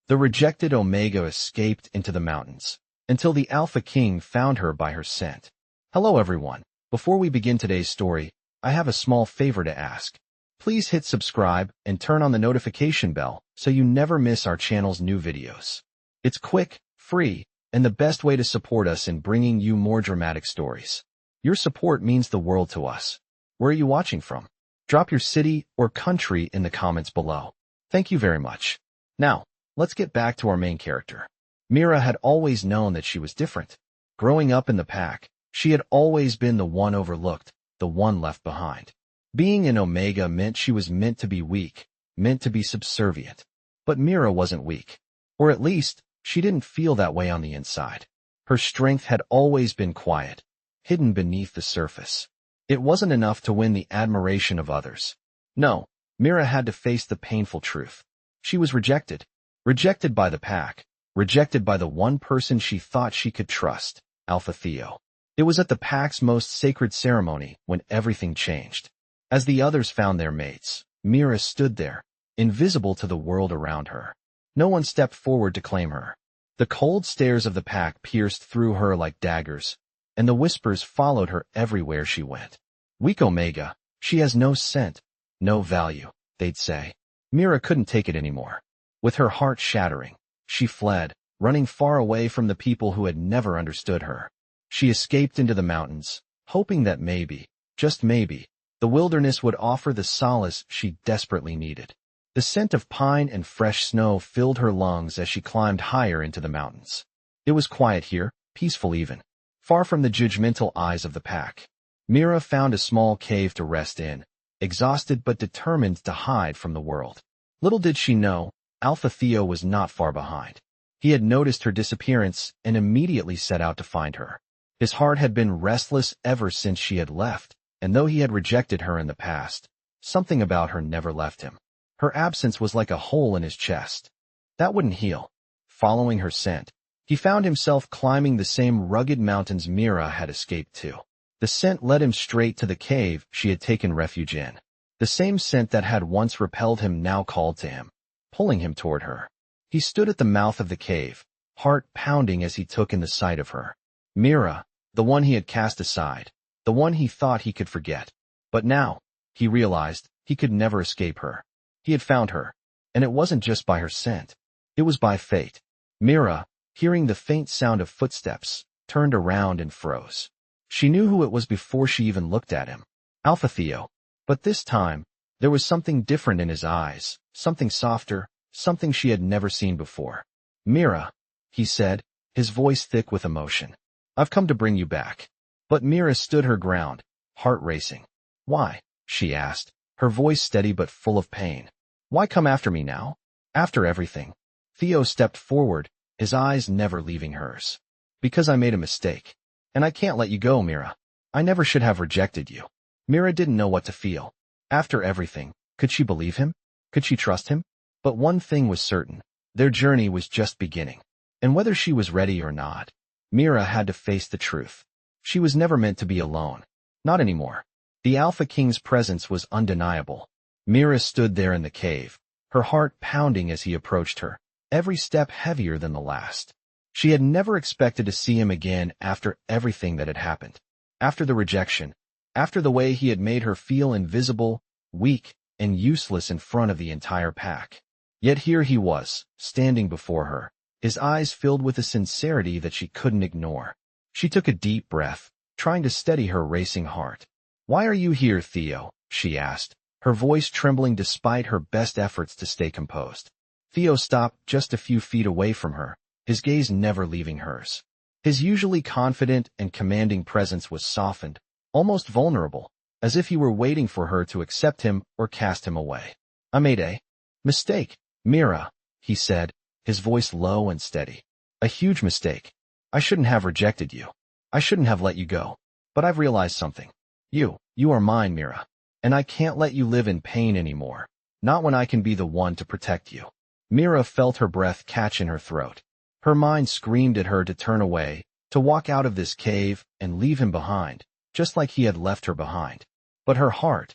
The rejected Omega escaped into the mountains, until the Alpha King found her by her scent. Hello everyone. Before we begin today's story, I have a small favor to ask. Please hit subscribe and turn on the notification bell so you never miss our channel's new videos. It's quick, free, and the best way to support us in bringing you more dramatic stories. Your support means the world to us. Where are you watching from? Drop your city or country in the comments below. Thank you very much. Now, let's get back to our main character. Mira had always known that she was different. Growing up in the pack, she had always been the one overlooked, the one left behind. Being an Omega meant she was meant to be weak, meant to be subservient. But Mira wasn't weak. Or at least, she didn't feel that way on the inside. Her strength had always been quiet, hidden beneath the surface. It wasn't enough to win the admiration of others. No, Mira had to face the painful truth. She was rejected. Rejected by the pack. Rejected by the one person she thought she could trust, Alpha Theo. It was at the pack's most sacred ceremony when everything changed. As the others found their mates, Mira stood there, invisible to the world around her. No one stepped forward to claim her. The cold stares of the pack pierced through her like daggers, and the whispers followed her everywhere she went. Weak Omega, she has no scent, no value, they'd say. Mira couldn't take it anymore. With her heart shattering, she fled, running far away from the people who had never understood her. She escaped into the mountains, hoping that maybe, just maybe, the wilderness would offer the solace she desperately needed. The scent of pine and fresh snow filled her lungs as she climbed higher into the mountains. It was quiet here, peaceful even, far from the judgmental eyes of the pack. Mira found a small cave to rest in, exhausted but determined to hide from the world. Little did she know, Alpha Theo was not far behind. He had noticed her disappearance and immediately set out to find her. His heart had been restless ever since she had left, and though he had rejected her in the past, something about her never left him. Her absence was like a hole in his chest. That wouldn't heal. Following her scent, he found himself climbing the same rugged mountains Mira had escaped to. The scent led him straight to the cave she had taken refuge in. The same scent that had once repelled him now called to him, pulling him toward her. He stood at the mouth of the cave, heart pounding as he took in the sight of her. Mira, the one he had cast aside, the one he thought he could forget. But now, he realized, he could never escape her. He had found her, and it wasn't just by her scent. It was by fate. Mira, hearing the faint sound of footsteps, turned around and froze. She knew who it was before she even looked at him. Alpha Theo. But this time, there was something different in his eyes, something softer, something she had never seen before. Mira, he said, his voice thick with emotion. I've come to bring you back. But Mira stood her ground, heart racing. Why? She asked, her voice steady but full of pain. Why come after me now? After everything? Theo stepped forward, his eyes never leaving hers. Because I made a mistake. And I can't let you go, Mira. I never should have rejected you. Mira didn't know what to feel. After everything, could she believe him? Could she trust him? But one thing was certain. Their journey was just beginning. And whether she was ready or not, Mira had to face the truth. She was never meant to be alone. Not anymore. The Alpha King's presence was undeniable. Mira stood there in the cave, her heart pounding as he approached her, every step heavier than the last. She had never expected to see him again after everything that had happened. After the rejection, after the way he had made her feel invisible, weak, and useless in front of the entire pack. Yet here he was, standing before her, his eyes filled with a sincerity that she couldn't ignore. She took a deep breath, trying to steady her racing heart. Why are you here, Theo? She asked, her voice trembling despite her best efforts to stay composed. Theo stopped just a few feet away from her, his gaze never leaving hers. His usually confident and commanding presence was softened, almost vulnerable, as if he were waiting for her to accept him or cast him away. I made a mistake, Mira, he said, his voice low and steady. A huge mistake. I shouldn't have rejected you. I shouldn't have let you go. But I've realized something. You are mine, Mira. And I can't let you live in pain anymore. Not when I can be the one to protect you. Mira felt her breath catch in her throat. Her mind screamed at her to turn away, to walk out of this cave and leave him behind, just like he had left her behind. But her heart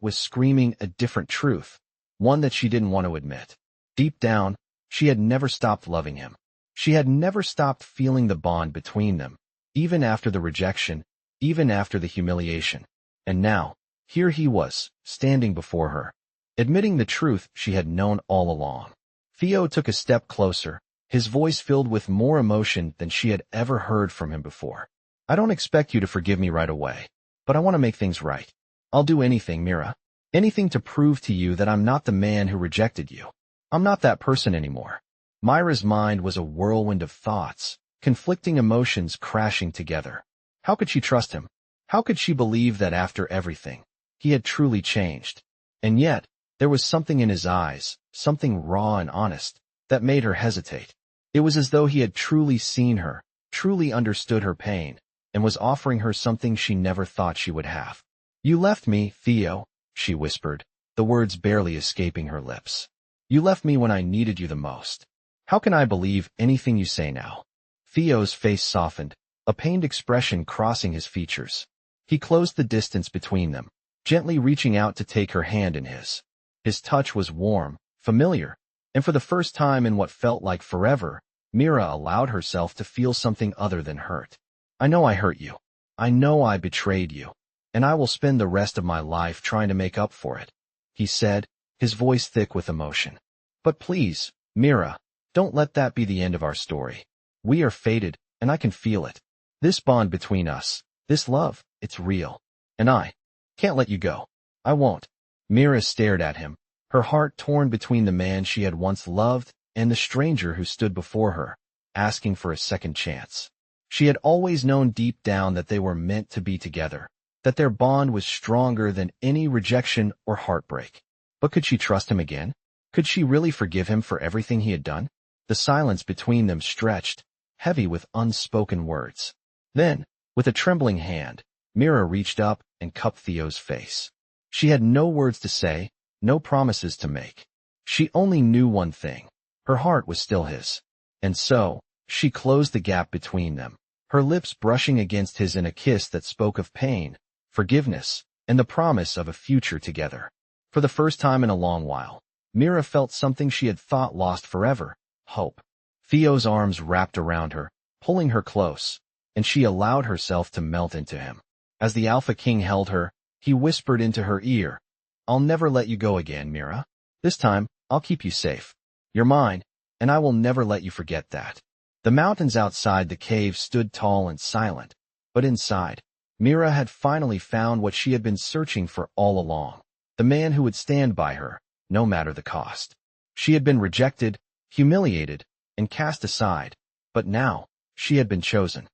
was screaming a different truth, one that she didn't want to admit. Deep down, She had never stopped loving him. She had never stopped feeling the bond between them, even after the rejection, even after the humiliation. And now, here he was, standing before her, admitting the truth she had known all along. Theo took a step closer, his voice filled with more emotion than she had ever heard from him before. I don't expect you to forgive me right away, but I want to make things right. I'll do anything, Mira. Anything to prove to you that I'm not the man who rejected you. I'm not that person anymore. Myra's mind was a whirlwind of thoughts, conflicting emotions crashing together. How could she trust him? How could she believe that after everything, he had truly changed? And yet, there was something in his eyes, something raw and honest, that made her hesitate. It was as though he had truly seen her, truly understood her pain, and was offering her something she never thought she would have. You left me, Theo, she whispered, the words barely escaping her lips. You left me when I needed you the most. How can I believe anything you say now? Theo's face softened, a pained expression crossing his features. He closed the distance between them, gently reaching out to take her hand in his. His touch was warm, familiar, and for the first time in what felt like forever, Mira allowed herself to feel something other than hurt. I know I hurt you. I know I betrayed you, and I will spend the rest of my life trying to make up for it, he said, his voice thick with emotion. But please, Mira, don't let that be the end of our story. We are fated, and I can feel it. This bond between us, this love, it's real. And I can't let you go. I won't. Mira stared at him, her heart torn between the man she had once loved and the stranger who stood before her, asking for a second chance. She had always known deep down that they were meant to be together, that their bond was stronger than any rejection or heartbreak. But could she trust him again? Could she really forgive him for everything he had done? The silence between them stretched, heavy with unspoken words. Then, with a trembling hand, Mira reached up and cupped Theo's face. She had no words to say, no promises to make. She only knew one thing. Her heart was still his. And so, she closed the gap between them, her lips brushing against his in a kiss that spoke of pain, forgiveness, and the promise of a future together. For the first time in a long while, Mira felt something she had thought lost forever, hope. Theo's arms wrapped around her, pulling her close, and she allowed herself to melt into him. As the Alpha King held her, he whispered into her ear, I'll never let you go again, Mira. This time, I'll keep you safe. You're mine, and I will never let you forget that. The mountains outside the cave stood tall and silent, but inside, Mira had finally found what she had been searching for all along, the man who would stand by her, no matter the cost. She had been rejected, humiliated, and cast aside, but now, she had been chosen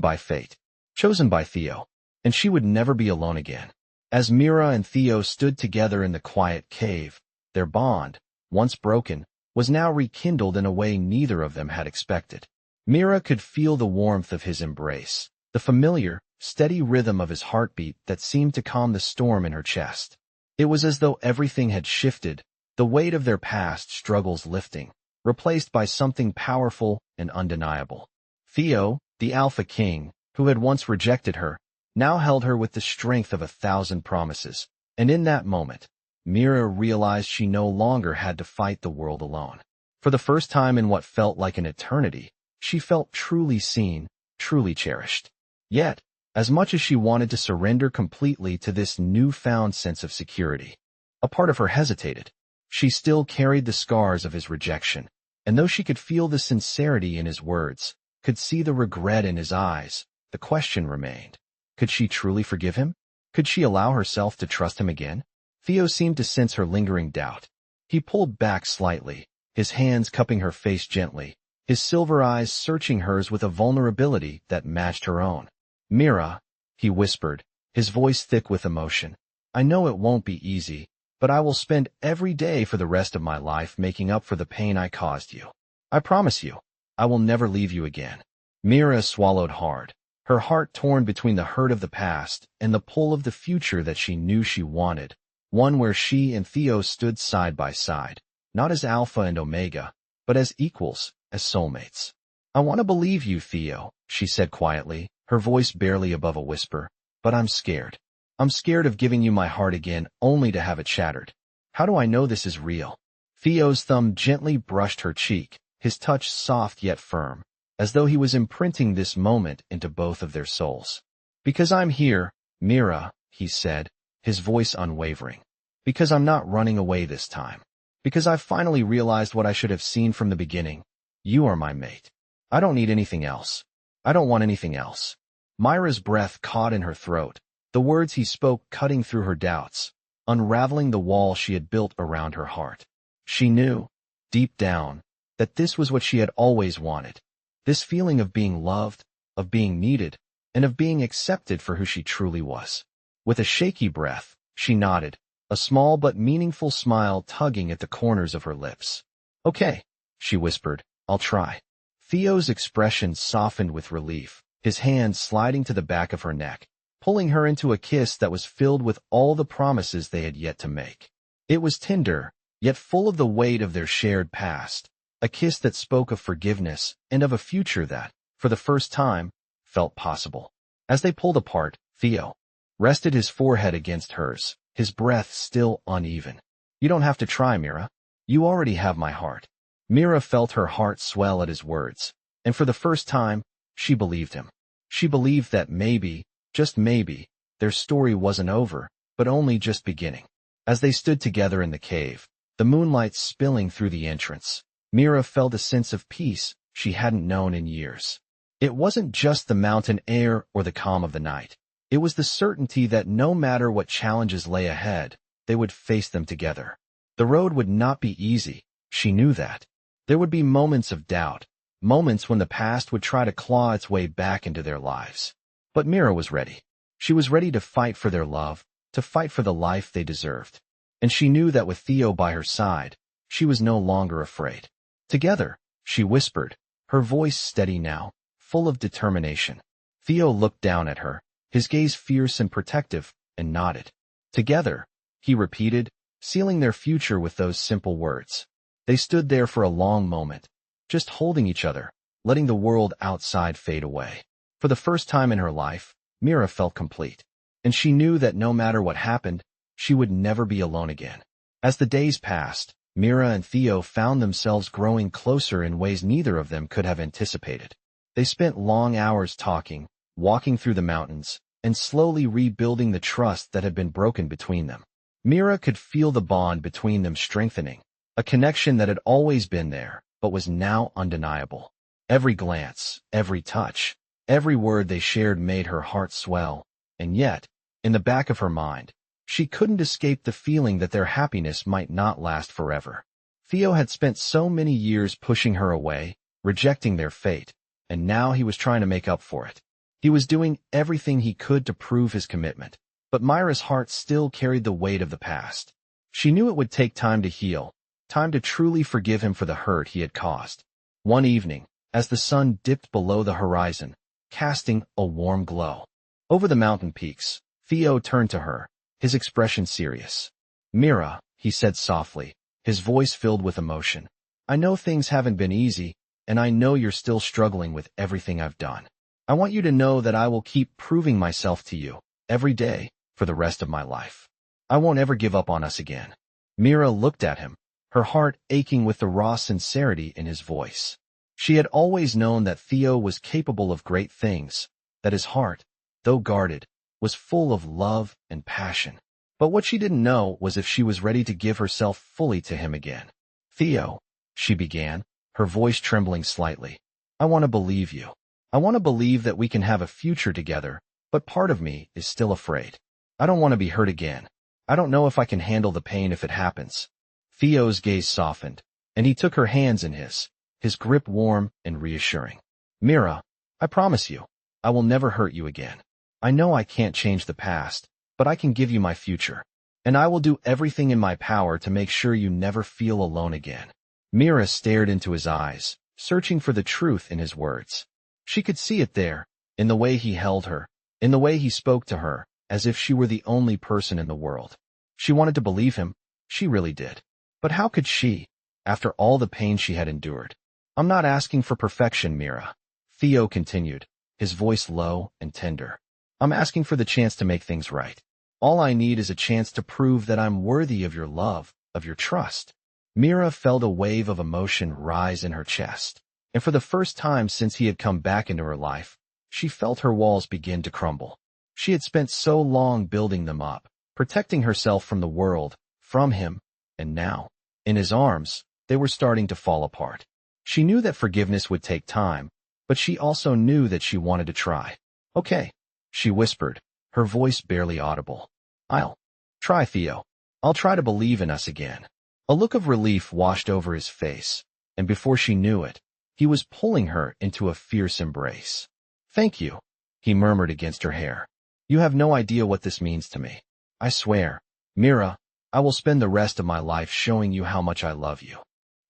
by fate, chosen by Theo, and she would never be alone again. As Mira and Theo stood together in the quiet cave, their bond, once broken, was now rekindled in a way neither of them had expected. Mira could feel the warmth of his embrace, the familiar, steady rhythm of his heartbeat that seemed to calm the storm in her chest. It was as though everything had shifted, the weight of their past struggles lifting, replaced by something powerful and undeniable. Theo, the Alpha King, who had once rejected her, now held her with the strength of 1,000 promises, and in that moment, Mira realized she no longer had to fight the world alone. For the first time in what felt like an eternity, she felt truly seen, truly cherished. Yet, as much as she wanted to surrender completely to this newfound sense of security, a part of her hesitated. She still carried the scars of his rejection, and though she could feel the sincerity in his words, could see the regret in his eyes, the question remained. Could she truly forgive him? Could she allow herself to trust him again? Theo seemed to sense her lingering doubt. He pulled back slightly, his hands cupping her face gently, his silver eyes searching hers with a vulnerability that matched her own. Mira, he whispered, his voice thick with emotion, I know it won't be easy, but I will spend every day for the rest of my life making up for the pain I caused you. I promise you, I will never leave you again. Mira swallowed hard, her heart torn between the hurt of the past and the pull of the future that she knew she wanted, one where she and Theo stood side by side, not as Alpha and Omega, but as equals, as soulmates. I want to believe you, Theo, she said quietly, her voice barely above a whisper, but I'm scared. I'm scared of giving you my heart again only to have it shattered. How do I know this is real? Theo's thumb gently brushed her cheek, his touch soft yet firm, as though he was imprinting this moment into both of their souls. "Because I'm here, Mira," he said, his voice unwavering. "Because I'm not running away this time. Because I've finally realized what I should have seen from the beginning. You are my mate. I don't need anything else. I don't want anything else." Myra's breath caught in her throat, the words he spoke cutting through her doubts, unraveling the wall she had built around her heart. She knew, deep down, that this was what she had always wanted. This feeling of being loved, of being needed, and of being accepted for who she truly was. With a shaky breath, she nodded, a small but meaningful smile tugging at the corners of her lips. "Okay," she whispered, "I'll try." Theo's expression softened with relief, his hand sliding to the back of her neck, pulling her into a kiss that was filled with all the promises they had yet to make. It was tender, yet full of the weight of their shared past, a kiss that spoke of forgiveness and of a future that, for the first time, felt possible. As they pulled apart, Theo rested his forehead against hers, his breath still uneven. "You don't have to try, Mira. You already have my heart." Mira felt her heart swell at his words, and for the first time, she believed him. She believed that maybe, just maybe, their story wasn't over, but only just beginning. As they stood together in the cave, the moonlight spilling through the entrance, Mira felt a sense of peace she hadn't known in years. It wasn't just the mountain air or the calm of the night. It was the certainty that no matter what challenges lay ahead, they would face them together. The road would not be easy, she knew that. There would be moments of doubt, moments when the past would try to claw its way back into their lives. But Mira was ready. She was ready to fight for their love, to fight for the life they deserved. And she knew that with Theo by her side, she was no longer afraid. "Together," she whispered, her voice steady now, full of determination. Theo looked down at her, his gaze fierce and protective, and nodded. "Together," he repeated, sealing their future with those simple words. They stood there for a long moment, just holding each other, letting the world outside fade away. For the first time in her life, Mira felt complete, and she knew that no matter what happened, she would never be alone again. As the days passed, Mira and Theo found themselves growing closer in ways neither of them could have anticipated. They spent long hours talking, walking through the mountains, and slowly rebuilding the trust that had been broken between them. Mira could feel the bond between them strengthening, a connection that had always been there, but was now undeniable. Every glance, every touch, every word they shared made her heart swell, and yet, in the back of her mind, she couldn't escape the feeling that their happiness might not last forever. Theo had spent so many years pushing her away, rejecting their fate, and now he was trying to make up for it. He was doing everything he could to prove his commitment, but Myra's heart still carried the weight of the past. She knew it would take time to heal, time to truly forgive him for the hurt he had caused. One evening, as the sun dipped below the horizon, casting a warm glow over the mountain peaks, Theo turned to her, his expression serious. "Mira," he said softly, his voice filled with emotion, "I know things haven't been easy, and I know you're still struggling with everything I've done. I want you to know that I will keep proving myself to you, every day, for the rest of my life. I won't ever give up on us again." Mira looked at him, her heart aching with the raw sincerity in his voice. She had always known that Theo was capable of great things, that his heart, though guarded, was full of love and passion. But what she didn't know was if she was ready to give herself fully to him again. "Theo," she began, her voice trembling slightly, "I want to believe you. I want to believe that we can have a future together, but part of me is still afraid. I don't want to be hurt again. I don't know if I can handle the pain if it happens." Theo's gaze softened, and he took her hands in his grip warm and reassuring. "Mira, I promise you, I will never hurt you again. I know I can't change the past, but I can give you my future, and I will do everything in my power to make sure you never feel alone again." Mira stared into his eyes, searching for the truth in his words. She could see it there, in the way he held her, in the way he spoke to her, as if she were the only person in the world. She wanted to believe him, she really did. But how could she, after all the pain she had endured? "I'm not asking for perfection, Mira," Theo continued, his voice low and tender. "I'm asking for the chance to make things right. All I need is a chance to prove that I'm worthy of your love, of your trust." Mira felt a wave of emotion rise in her chest, and for the first time since he had come back into her life, she felt her walls begin to crumble. She had spent so long building them up, protecting herself from the world, from him, and now, in his arms, they were starting to fall apart. She knew that forgiveness would take time, but she also knew that she wanted to try. "Okay," she whispered, her voice barely audible. "I'll try, Theo. I'll try to believe in us again." A look of relief washed over his face, and before she knew it, he was pulling her into a fierce embrace. "Thank you," he murmured against her hair. "You have no idea what this means to me. I swear, Mira, I will spend the rest of my life showing you how much I love you."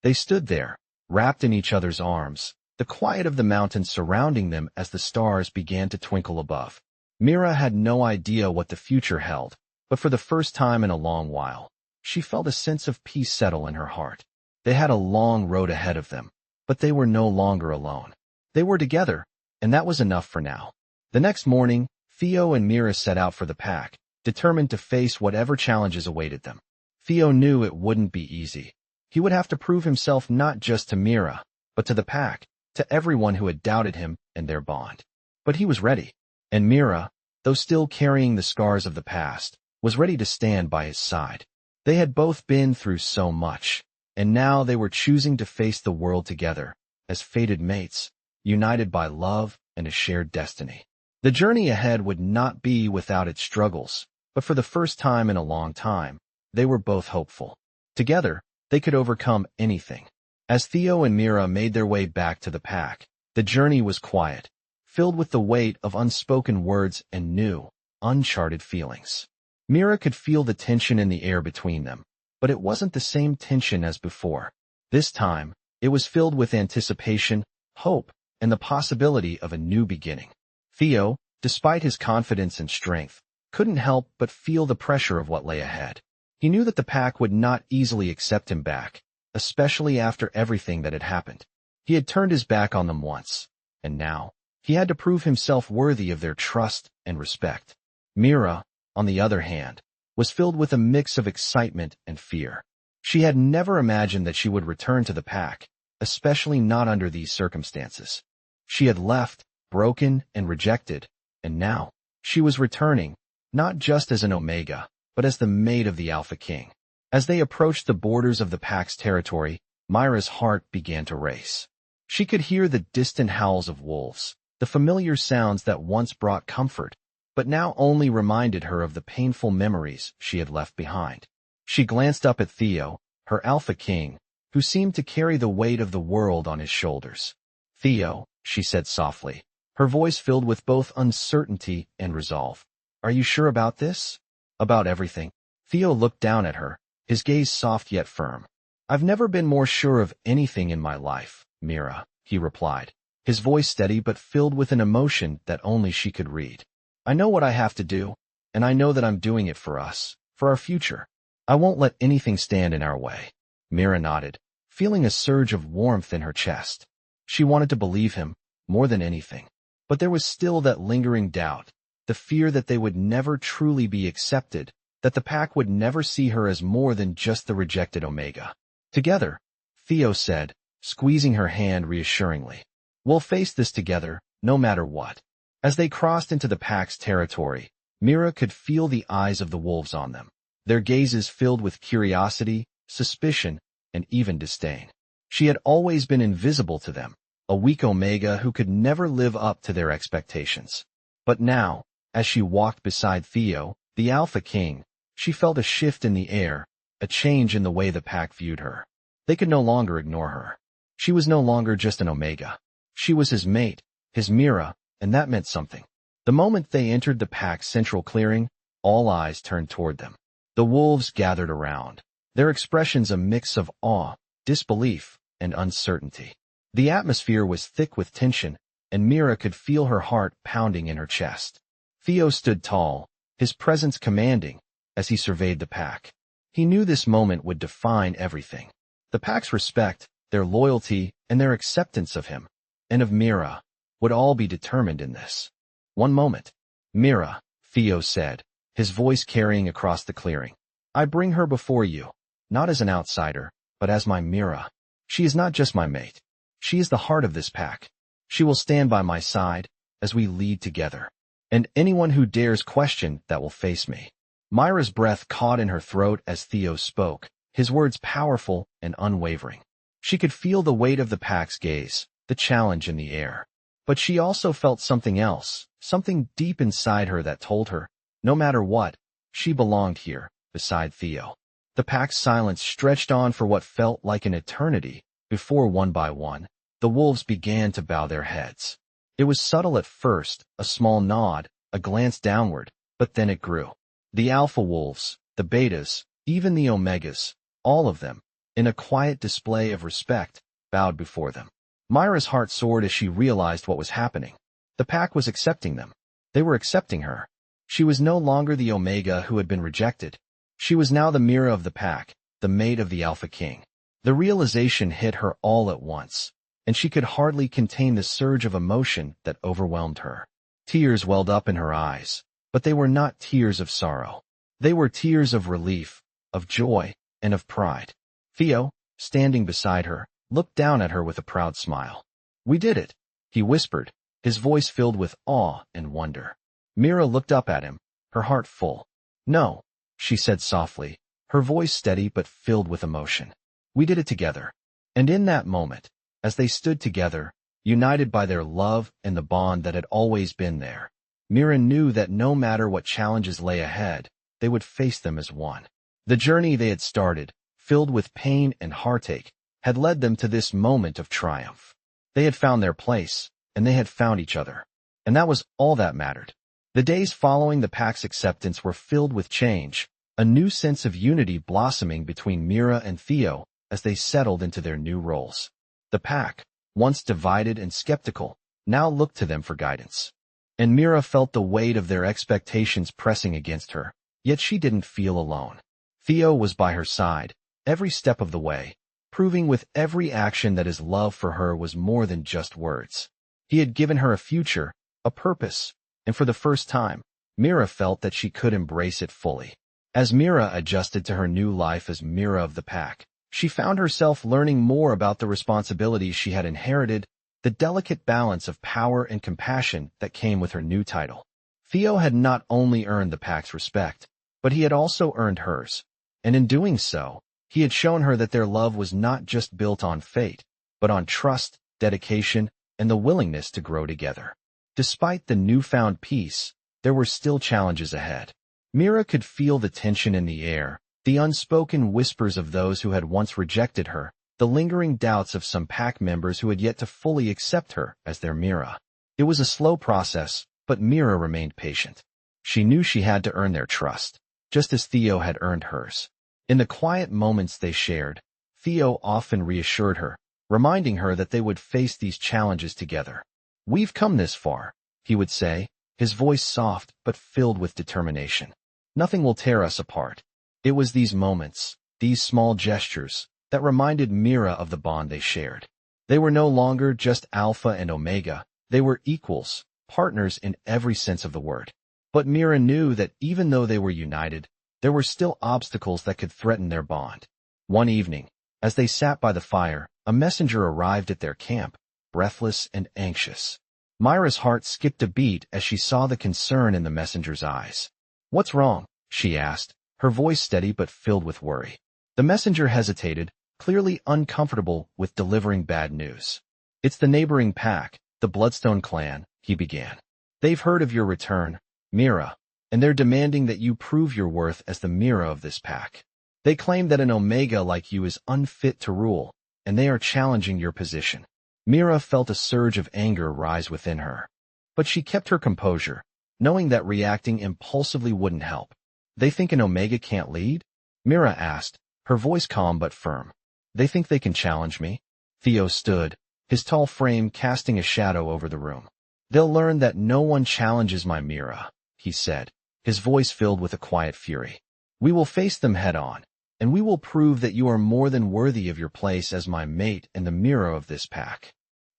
They stood there, wrapped in each other's arms, the quiet of the mountains surrounding them as the stars began to twinkle above. Mira had no idea what the future held, but for the first time in a long while, she felt a sense of peace settle in her heart. They had a long road ahead of them, but they were no longer alone. They were together, and that was enough for now. The next morning, Theo and Mira set out for the pack, determined to face whatever challenges awaited them. Theo knew it wouldn't be easy. He would have to prove himself not just to Mira, but to the pack, to everyone who had doubted him and their bond. But he was ready, and Mira, though still carrying the scars of the past, was ready to stand by his side. They had both been through so much, and now they were choosing to face the world together, as fated mates, united by love and a shared destiny. The journey ahead would not be without its struggles, but for the first time in a long time, they were both hopeful. Together, they could overcome anything. As Theo and Mira made their way back to the pack, the journey was quiet, filled with the weight of unspoken words and new, uncharted feelings. Mira could feel the tension in the air between them, but it wasn't the same tension as before. This time, it was filled with anticipation, hope, and the possibility of a new beginning. Theo, despite his confidence and strength, couldn't help but feel the pressure of what lay ahead. He knew that the pack would not easily accept him back, especially after everything that had happened. He had turned his back on them once, and now, he had to prove himself worthy of their trust and respect. Mira, on the other hand, was filled with a mix of excitement and fear. She had never imagined that she would return to the pack, especially not under these circumstances. She had left, broken and rejected, and now, she was returning, not just as an Omega, but as the mate of the Alpha King. As they approached the borders of the pack's territory, Myra's heart began to race. She could hear the distant howls of wolves, the familiar sounds that once brought comfort, but now only reminded her of the painful memories she had left behind. She glanced up at Theo, her Alpha King, who seemed to carry the weight of the world on his shoulders. "Theo," she said softly, her voice filled with both uncertainty and resolve. "Are you sure about this?" "About everything." Theo looked down at her, his gaze soft yet firm. "I've never been more sure of anything in my life, Mira," he replied, his voice steady but filled with an emotion that only she could read. "I know what I have to do, and I know that I'm doing it for us, for our future. I won't let anything stand in our way." Mira nodded, feeling a surge of warmth in her chest. She wanted to believe him, more than anything. But there was still that lingering doubt, the fear that they would never truly be accepted, that the pack would never see her as more than just the rejected Omega. "Together," Theo said, squeezing her hand reassuringly. "We'll face this together, no matter what." As they crossed into the pack's territory, Mira could feel the eyes of the wolves on them, their gazes filled with curiosity, suspicion, and even disdain. She had always been invisible to them, a weak Omega who could never live up to their expectations. But now, as she walked beside Theo, the Alpha King, she felt a shift in the air, a change in the way the pack viewed her. They could no longer ignore her. She was no longer just an Omega. She was his mate, his Mira, and that meant something. The moment they entered the pack's central clearing, all eyes turned toward them. The wolves gathered around, their expressions a mix of awe, disbelief, and uncertainty. The atmosphere was thick with tension, and Mira could feel her heart pounding in her chest. Theo stood tall, his presence commanding, as he surveyed the pack. He knew this moment would define everything. The pack's respect, their loyalty, and their acceptance of him, and of Mira, would all be determined in this. "One moment. Mira," Theo said, his voice carrying across the clearing. "I bring her before you, not as an outsider, but as my Mira. She is not just my mate. She is the heart of this pack. She will stand by my side as we lead together. And anyone who dares question that will face me. Myra's breath caught in her throat as Theo spoke, his words powerful and unwavering. She could feel the weight of the pack's gaze, the challenge in the air. But she also felt something else, something deep inside her that told her, no matter what, she belonged here, beside Theo. The pack's silence stretched on for what felt like an eternity, before one by one, the wolves began to bow their heads. It was subtle at first, a small nod, a glance downward, but then it grew. The alpha wolves, the betas, even the omegas, all of them, in a quiet display of respect, bowed before them. Myra's heart soared as she realized what was happening. The pack was accepting them. They were accepting her. She was no longer the omega who had been rejected. She was now the Mira of the pack, the mate of the Alpha King. The realization hit her all at once, and she could hardly contain the surge of emotion that overwhelmed her. Tears welled up in her eyes, but they were not tears of sorrow. They were tears of relief, of joy, and of pride. Theo, standing beside her, looked down at her with a proud smile. "We did it," he whispered, his voice filled with awe and wonder. Mira looked up at him, her heart full. "No," she said softly, her voice steady but filled with emotion. "We did it together." And in that moment, as they stood together, united by their love and the bond that had always been there, Mira knew that no matter what challenges lay ahead, they would face them as one. The journey they had started, filled with pain and heartache, had led them to this moment of triumph. They had found their place, and they had found each other. And that was all that mattered. The days following the pack's acceptance were filled with change, a new sense of unity blossoming between Mira and Theo as they settled into their new roles. The pack, once divided and skeptical, now looked to them for guidance. And Mira felt the weight of their expectations pressing against her, yet she didn't feel alone. Theo was by her side, every step of the way, proving with every action that his love for her was more than just words. He had given her a future, a purpose, and for the first time, Mira felt that she could embrace it fully. As Mira adjusted to her new life as Mira of the pack, she found herself learning more about the responsibilities she had inherited, the delicate balance of power and compassion that came with her new title. Theo had not only earned the pack's respect, but he had also earned hers, and in doing so, he had shown her that their love was not just built on fate, but on trust, dedication, and the willingness to grow together. Despite the newfound peace, there were still challenges ahead. Mira could feel the tension in the air, the unspoken whispers of those who had once rejected her, the lingering doubts of some pack members who had yet to fully accept her as their Mira. It was a slow process, but Mira remained patient. She knew she had to earn their trust, just as Theo had earned hers. In the quiet moments they shared, Theo often reassured her, reminding her that they would face these challenges together. "We've come this far," he would say, his voice soft but filled with determination. "Nothing will tear us apart." It was these moments, these small gestures, that reminded Mira of the bond they shared. They were no longer just Alpha and Omega, they were equals, partners in every sense of the word. But Mira knew that even though they were united, there were still obstacles that could threaten their bond. One evening, as they sat by the fire, a messenger arrived at their camp, breathless and anxious. Myra's heart skipped a beat as she saw the concern in the messenger's eyes. "What's wrong?" she asked, her voice steady but filled with worry. The messenger hesitated, clearly uncomfortable with delivering bad news. "It's the neighboring pack, the Bloodstone clan," he began. "They've heard of your return, Mira, and they're demanding that you prove your worth as the Mira of this pack. They claim that an Omega like you is unfit to rule, and they are challenging your position." Mira felt a surge of anger rise within her. But she kept her composure, knowing that reacting impulsively wouldn't help. "They think an Omega can't lead?" Mira asked, her voice calm but firm. "They think they can challenge me?" Theo stood, his tall frame casting a shadow over the room. "They'll learn that no one challenges my Mira," he said, his voice filled with a quiet fury. "We will face them head-on, and we will prove that you are more than worthy of your place as my mate and the Mira of this pack."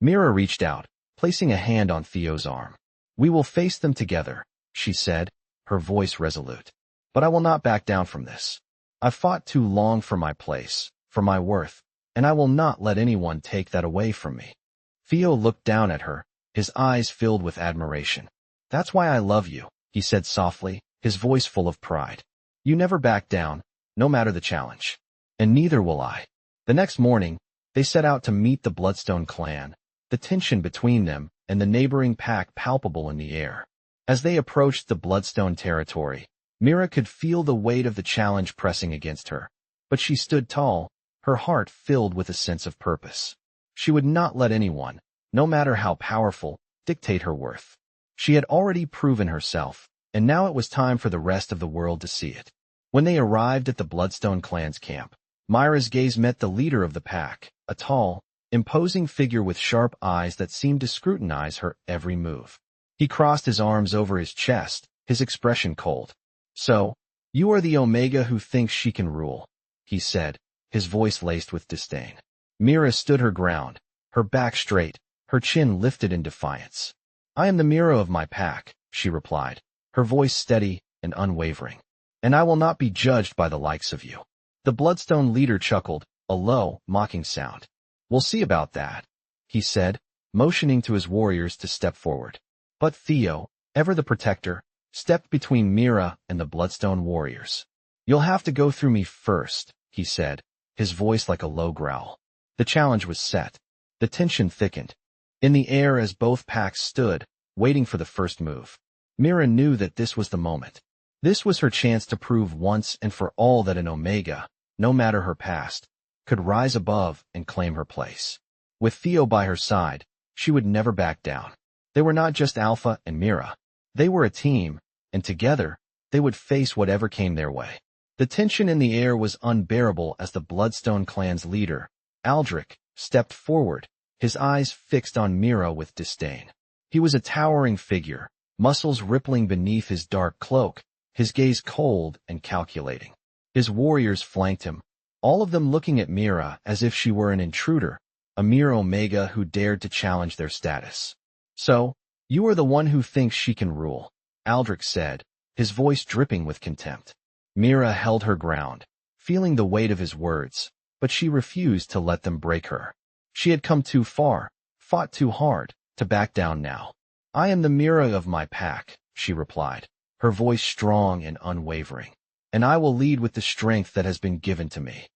Mira reached out, placing a hand on Theo's arm. "We will face them together," she said, her voice resolute. "But I will not back down from this. I've fought too long for my place, for my worth, and I will not let anyone take that away from me. Theo looked down at her, his eyes filled with admiration. That's why I love you, he said softly, his voice full of pride. You never back down, no matter the challenge. And neither will I. The next morning, they set out to meet the Bloodstone clan, the tension between them and the neighboring pack palpable in the air. As they approached the Bloodstone territory, Mira could feel the weight of the challenge pressing against her, but she stood tall, her heart filled with a sense of purpose. She would not let anyone, no matter how powerful, dictate her worth. She had already proven herself, and now it was time for the rest of the world to see it. When they arrived at the Bloodstone clan's camp, Myra's gaze met the leader of the pack, a tall, imposing figure with sharp eyes that seemed to scrutinize her every move. He crossed his arms over his chest, his expression cold. So, you are the Omega who thinks she can rule, he said, his voice laced with disdain. Mira stood her ground, her back straight, her chin lifted in defiance. I am the Mira of my pack, she replied, her voice steady and unwavering. And I will not be judged by the likes of you. The Bloodstone leader chuckled, a low, mocking sound. We'll see about that, he said, motioning to his warriors to step forward. But Theo, ever the protector, stepped between Mira and the Bloodstone warriors. You'll have to go through me first, he said, his voice like a low growl. The challenge was set. The tension thickened. In the air as both packs stood, waiting for the first move. Mira knew that this was the moment. This was her chance to prove once and for all that an Omega, no matter her past, could rise above and claim her place. With Theo by her side, she would never back down. They were not just Alpha and Mira. They were a team, and together, they would face whatever came their way. The tension in the air was unbearable as the Bloodstone clan's leader, Aldrich, stepped forward, his eyes fixed on Mira with disdain. He was a towering figure, muscles rippling beneath his dark cloak, his gaze cold and calculating. His warriors flanked him, all of them looking at Mira as if she were an intruder, a mere Omega who dared to challenge their status. So, you are the one who thinks she can rule, Aldrich said, his voice dripping with contempt. Mira held her ground, feeling the weight of his words, but she refused to let them break her. She had come too far, fought too hard, to back down now. I am the Mira of my pack, she replied, her voice strong and unwavering, and I will lead with the strength that has been given to me.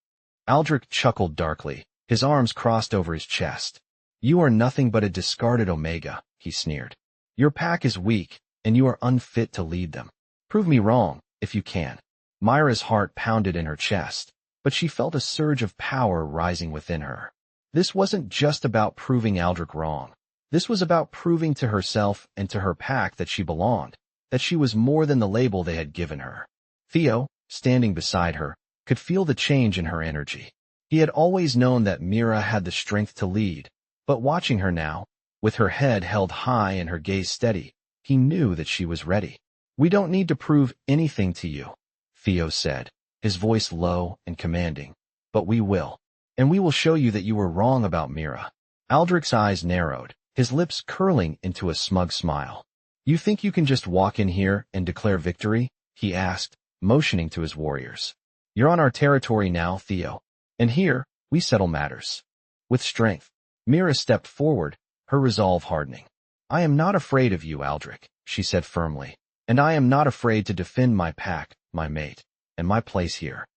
Aldrich chuckled darkly, his arms crossed over his chest. You are nothing but a discarded Omega, he sneered. Your pack is weak, and you are unfit to lead them. Prove me wrong, if you can. Myra's heart pounded in her chest, but she felt a surge of power rising within her. This wasn't just about proving Aldrich wrong. This was about proving to herself and to her pack that she belonged, that she was more than the label they had given her. Theo, standing beside her, could feel the change in her energy. He had always known that Mira had the strength to lead, but watching her now, with her head held high and her gaze steady, he knew that she was ready. We don't need to prove anything to you, Theo said, his voice low and commanding, but we will. And we will show you that you were wrong about Mira. Aldrich's eyes narrowed, his lips curling into a smug smile. You think you can just walk in here and declare victory? He asked, motioning to his warriors. You're on our territory now, Theo. And here, we settle matters. With strength, Mira stepped forward, her resolve hardening. I am not afraid of you, Aldrich, she said firmly, and I am not afraid to defend my pack, my mate, and my place here.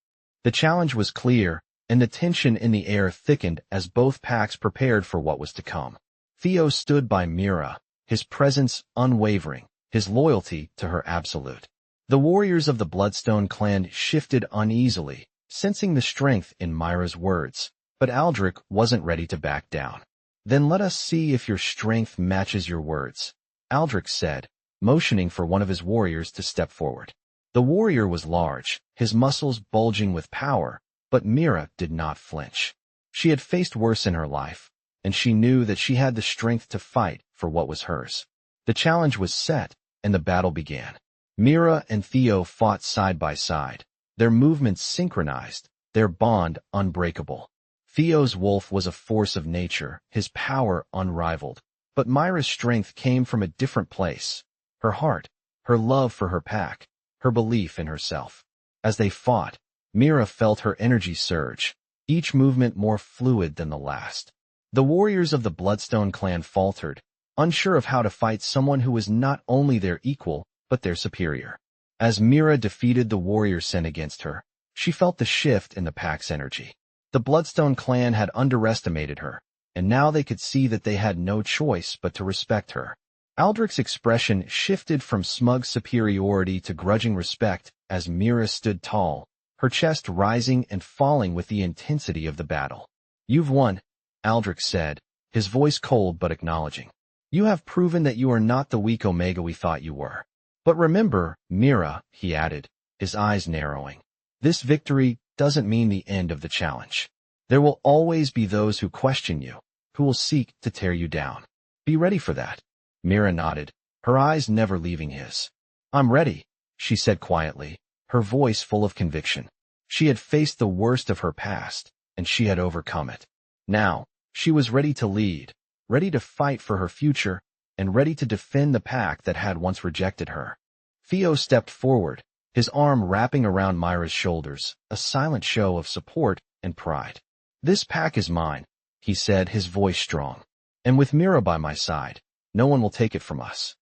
The challenge was clear, and the tension in the air thickened as both packs prepared for what was to come. Theo stood by Mira, his presence unwavering, his loyalty to her absolute. The warriors of the Bloodstone clan shifted uneasily, sensing the strength in Myra's words, but Aldrich wasn't ready to back down. Then let us see if your strength matches your words, Aldrich said, motioning for one of his warriors to step forward. The warrior was large, his muscles bulging with power, but Mira did not flinch. She had faced worse in her life, and she knew that she had the strength to fight for what was hers. The challenge was set, and the battle began. Mira and Theo fought side by side, their movements synchronized, their bond unbreakable. Theo's wolf was a force of nature, his power unrivaled, but Myra's strength came from a different place. Her heart, her love for her pack, her belief in herself. As they fought, Mira felt her energy surge, each movement more fluid than the last. The warriors of the Bloodstone clan faltered, unsure of how to fight someone who was not only their equal, but their superior. As Mira defeated the warrior sent against her, she felt the shift in the pack's energy. The Bloodstone clan had underestimated her, and now they could see that they had no choice but to respect her. Aldrich's expression shifted from smug superiority to grudging respect as Mira stood tall, her chest rising and falling with the intensity of the battle. "You've won," Aldrich said, his voice cold but acknowledging. "You have proven that you are not the weak Omega we thought you were. But remember, Mira," he added, his eyes narrowing, "this victory doesn't mean the end of the challenge. There will always be those who question you, who will seek to tear you down. Be ready for that." Mira nodded, her eyes never leaving his. "I'm ready," she said quietly, her voice full of conviction. She had faced the worst of her past, and she had overcome it. Now, she was ready to lead, ready to fight for her future, and ready to defend the pack that had once rejected her. Theo stepped forward, his arm wrapping around Mira's shoulders, a silent show of support and pride. "This pack is mine," he said, his voice strong. "And with Mira by my side, no one will take it from us."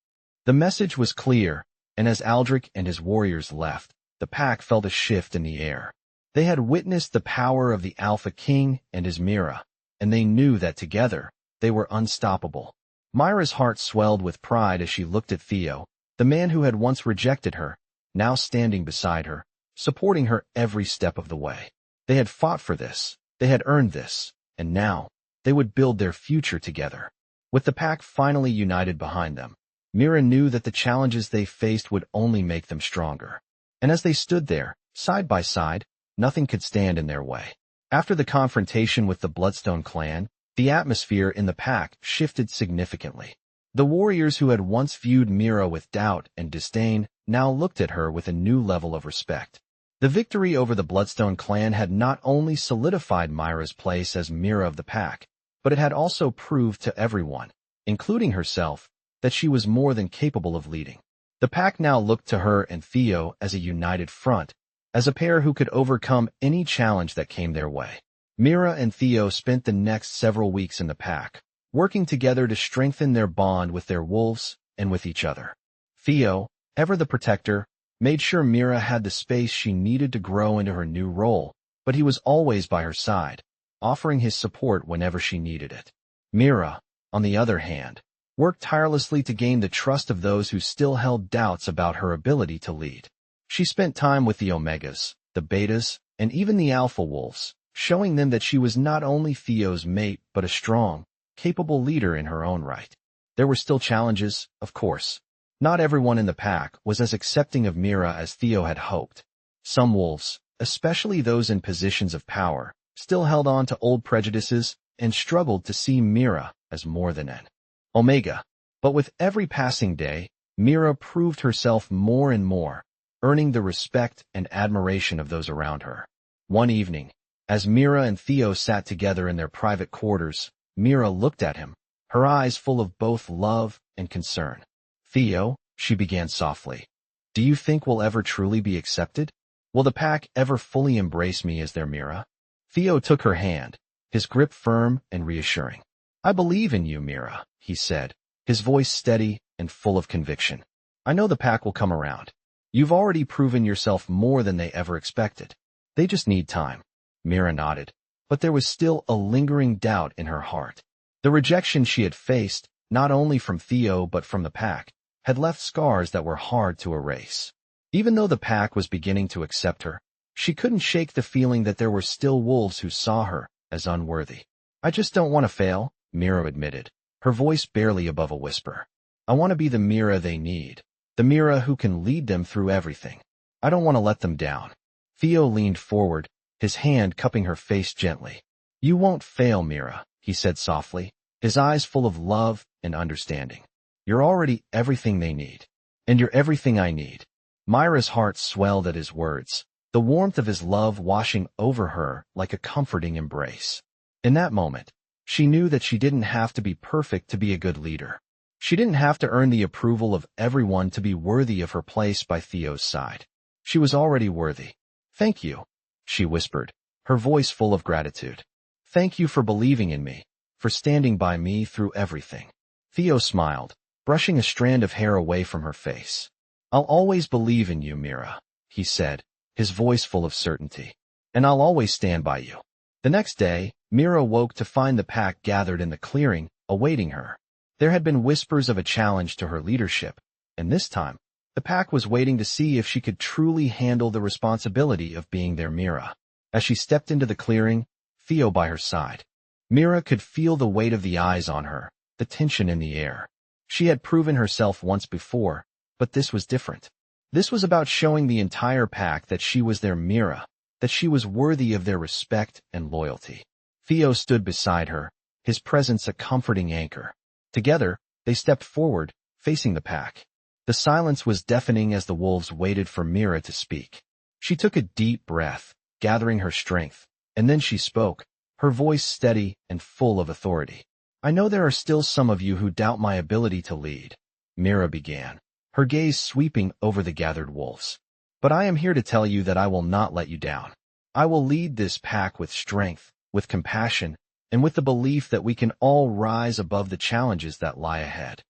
The message was clear, and as Aldrich and his warriors left, the pack felt a shift in the air. They had witnessed the power of the Alpha King and his Mira, and they knew that together, they were unstoppable. Mira's heart swelled with pride as she looked at Theo, the man who had once rejected her, now standing beside her, supporting her every step of the way. They had fought for this, they had earned this, and now, they would build their future together. With the pack finally united behind them, Mira knew that the challenges they faced would only make them stronger. And as they stood there, side by side, nothing could stand in their way. After the confrontation with the Bloodstone clan, the atmosphere in the pack shifted significantly. The warriors who had once viewed Mira with doubt and disdain now looked at her with a new level of respect. The victory over the Bloodstone clan had not only solidified Mira's place as Mira of the pack, but it had also proved to everyone, including herself, that she was more than capable of leading. The pack now looked to her and Theo as a united front, as a pair who could overcome any challenge that came their way. Mira and Theo spent the next several weeks in the pack, working together to strengthen their bond with their wolves and with each other. Theo, ever the protector, made sure Mira had the space she needed to grow into her new role, but he was always by her side, offering his support whenever she needed it. Mira, on the other hand, worked tirelessly to gain the trust of those who still held doubts about her ability to lead. She spent time with the Omegas, the Betas, and even the Alpha Wolves, showing them that she was not only Theo's mate but a strong, capable leader in her own right. There were still challenges, of course. Not everyone in the pack was as accepting of Mira as Theo had hoped. Some wolves, especially those in positions of power, still held on to old prejudices and struggled to see Mira as more than an Omega. But with every passing day, Mira proved herself more and more, earning the respect and admiration of those around her. One evening, as Mira and Theo sat together in their private quarters, Mira looked at him, her eyes full of both love and concern. "Theo," she began softly, "do you think we'll ever truly be accepted? Will the pack ever fully embrace me as their Mira?" Theo took her hand, his grip firm and reassuring. "I believe in you, Mira," he said, his voice steady and full of conviction. "I know the pack will come around. You've already proven yourself more than they ever expected. They just need time." Mira nodded, but there was still a lingering doubt in her heart. The rejection she had faced, not only from Theo but from the pack, had left scars that were hard to erase. Even though the pack was beginning to accept her, she couldn't shake the feeling that there were still wolves who saw her as unworthy. "I just don't want to fail," Mira admitted, her voice barely above a whisper. "I want to be the Mira they need, the Mira who can lead them through everything. I don't want to let them down." Theo leaned forward, his hand cupping her face gently. "You won't fail, Mira," he said softly, his eyes full of love and understanding. "You're already everything they need. And you're everything I need." Mira's heart swelled at his words, the warmth of his love washing over her like a comforting embrace. In that moment, she knew that she didn't have to be perfect to be a good leader. She didn't have to earn the approval of everyone to be worthy of her place by Theo's side. She was already worthy. "Thank you," she whispered, her voice full of gratitude. Thank you for believing in me, for standing by me through everything. Theo smiled, brushing a strand of hair away from her face. I'll always believe in you, Mira, he said, his voice full of certainty. And I'll always stand by you. The next day, Mira woke to find the pack gathered in the clearing, awaiting her. There had been whispers of a challenge to her leadership, and this time, the pack was waiting to see if she could truly handle the responsibility of being their Mira. As she stepped into the clearing, Theo by her side, Mira could feel the weight of the eyes on her, the tension in the air. She had proven herself once before, but this was different. This was about showing the entire pack that she was their Mira, that she was worthy of their respect and loyalty. Theo stood beside her, his presence a comforting anchor. Together, they stepped forward, facing the pack. The silence was deafening as the wolves waited for Mira to speak. She took a deep breath, gathering her strength, and then she spoke, her voice steady and full of authority. I know there are still some of you who doubt my ability to lead, Mira began, her gaze sweeping over the gathered wolves. But I am here to tell you that I will not let you down. I will lead this pack with strength, with compassion, and with the belief that we can all rise above the challenges that lie ahead.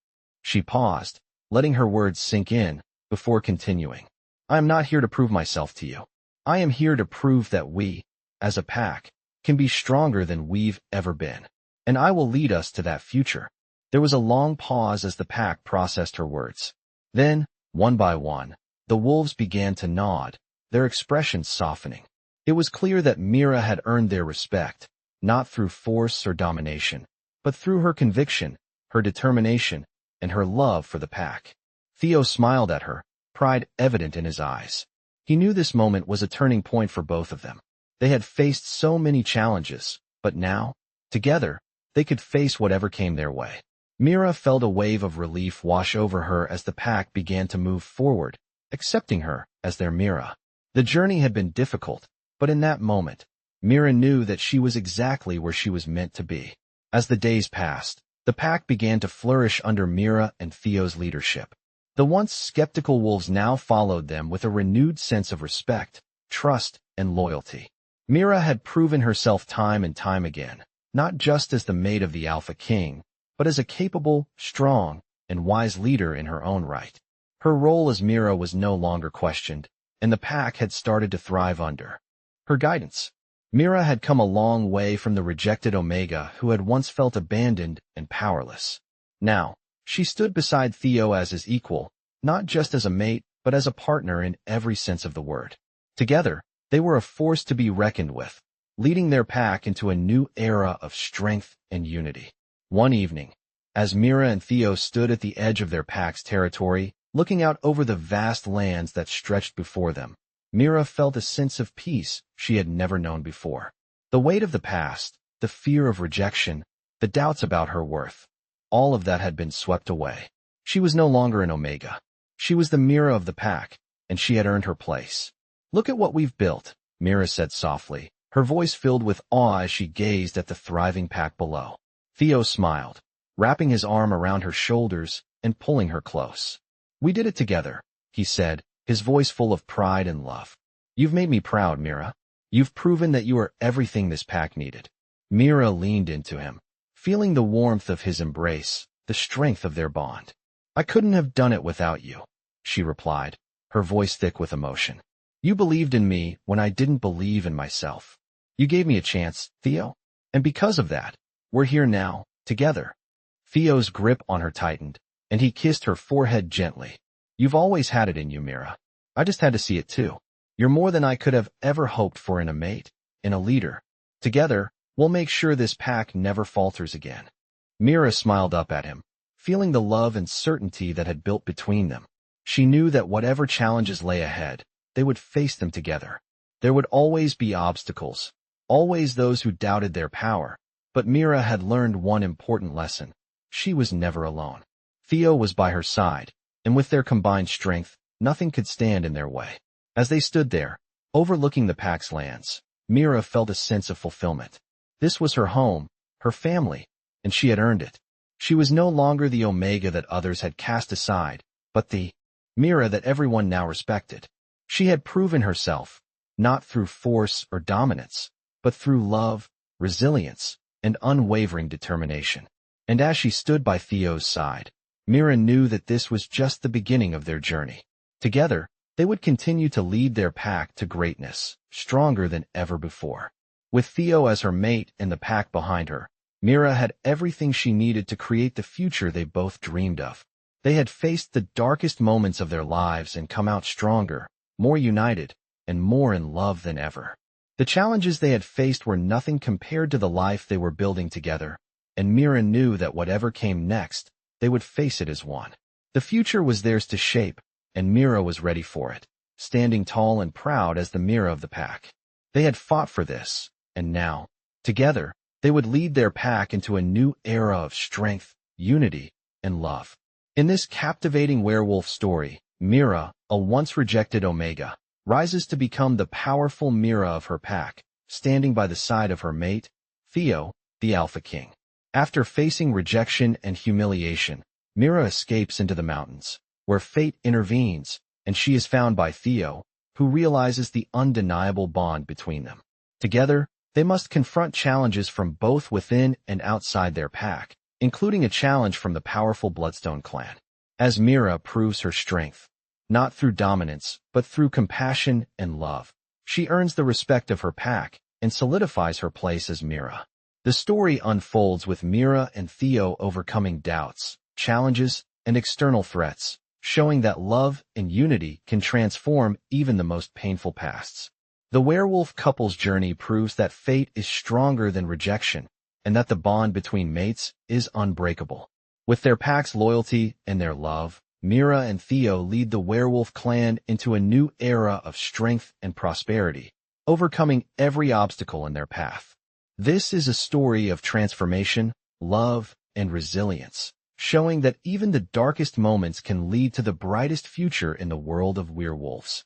She paused, letting her words sink in, before continuing. I am not here to prove myself to you. I am here to prove that we, as a pack, can be stronger than we've ever been. And I will lead us to that future. There was a long pause as the pack processed her words. Then, one by one, the wolves began to nod, their expressions softening. It was clear that Mira had earned their respect, not through force or domination, but through her conviction, her determination, and her love for the pack. Theo smiled at her, pride evident in his eyes. He knew this moment was a turning point for both of them. They had faced so many challenges, but now, together, they could face whatever came their way. Mira felt a wave of relief wash over her as the pack began to move forward, accepting her as their Mira. The journey had been difficult, but in that moment, Mira knew that she was exactly where she was meant to be. As the days passed, the pack began to flourish under Mira and Theo's leadership. The once skeptical wolves now followed them with a renewed sense of respect, trust, and loyalty. Mira had proven herself time and time again, not just as the mate of the Alpha King, but as a capable, strong, and wise leader in her own right. Her role as Mira was no longer questioned, and the pack had started to thrive under her guidance. Mira had come a long way from the rejected Omega who had once felt abandoned and powerless. Now, she stood beside Theo as his equal, not just as a mate, but as a partner in every sense of the word. Together, they were a force to be reckoned with, leading their pack into a new era of strength and unity. One evening, as Mira and Theo stood at the edge of their pack's territory, looking out over the vast lands that stretched before them, Mira felt a sense of peace she had never known before. The weight of the past, the fear of rejection, the doubts about her worth, all of that had been swept away. She was no longer an Omega. She was the Mira of the pack, and she had earned her place. Look at what we've built, Mira said softly, her voice filled with awe as she gazed at the thriving pack below. Theo smiled, wrapping his arm around her shoulders and pulling her close. We did it together, he said, his voice full of pride and love. You've made me proud, Mira. You've proven that you are everything this pack needed. Mira leaned into him, feeling the warmth of his embrace, the strength of their bond. I couldn't have done it without you, she replied, her voice thick with emotion. You believed in me when I didn't believe in myself. You gave me a chance, Theo. And because of that, we're here now, together. Theo's grip on her tightened, and he kissed her forehead gently. You've always had it in you, Mira. I just had to see it too. You're more than I could have ever hoped for in a mate, in a leader. Together, we'll make sure this pack never falters again. Mira smiled up at him, feeling the love and certainty that had built between them. She knew that whatever challenges lay ahead, they would face them together. There would always be obstacles, always those who doubted their power, but Mira had learned one important lesson. She was never alone. Theo was by her side, and with their combined strength, nothing could stand in their way. As they stood there, overlooking the pack's lands, Mira felt a sense of fulfillment. This was her home, her family, and she had earned it. She was no longer the Omega that others had cast aside, but the Mira that everyone now respected. She had proven herself, not through force or dominance, but through love, resilience, and unwavering determination. And as she stood by Theo's side, Mira knew that this was just the beginning of their journey. Together, they would continue to lead their pack to greatness, stronger than ever before. With Theo as her mate and the pack behind her, Mira had everything she needed to create the future they both dreamed of. They had faced the darkest moments of their lives and come out stronger, more united, and more in love than ever. The challenges they had faced were nothing compared to the life they were building together, and Mira knew that whatever came next, they would face it as one. The future was theirs to shape, and Mira was ready for it, standing tall and proud as the Mira of the pack. They had fought for this, and now, together, they would lead their pack into a new era of strength, unity, and love. In this captivating werewolf story, Mira, a once-rejected Omega, rises to become the powerful Mira of her pack, standing by the side of her mate, Theo, the Alpha King. After facing rejection and humiliation, Mira escapes into the mountains, where fate intervenes, and she is found by Theo, who realizes the undeniable bond between them. Together, they must confront challenges from both within and outside their pack, including a challenge from the powerful Bloodstone clan. As Mira proves her strength, not through dominance, but through compassion and love, she earns the respect of her pack and solidifies her place as Mira. The story unfolds with Mira and Theo overcoming doubts, challenges, and external threats, showing that love and unity can transform even the most painful pasts. The werewolf couple's journey proves that fate is stronger than rejection, and that the bond between mates is unbreakable. With their pack's loyalty and their love, Mira and Theo lead the werewolf clan into a new era of strength and prosperity, overcoming every obstacle in their path. This is a story of transformation, love, and resilience, showing that even the darkest moments can lead to the brightest future in the world of werewolves.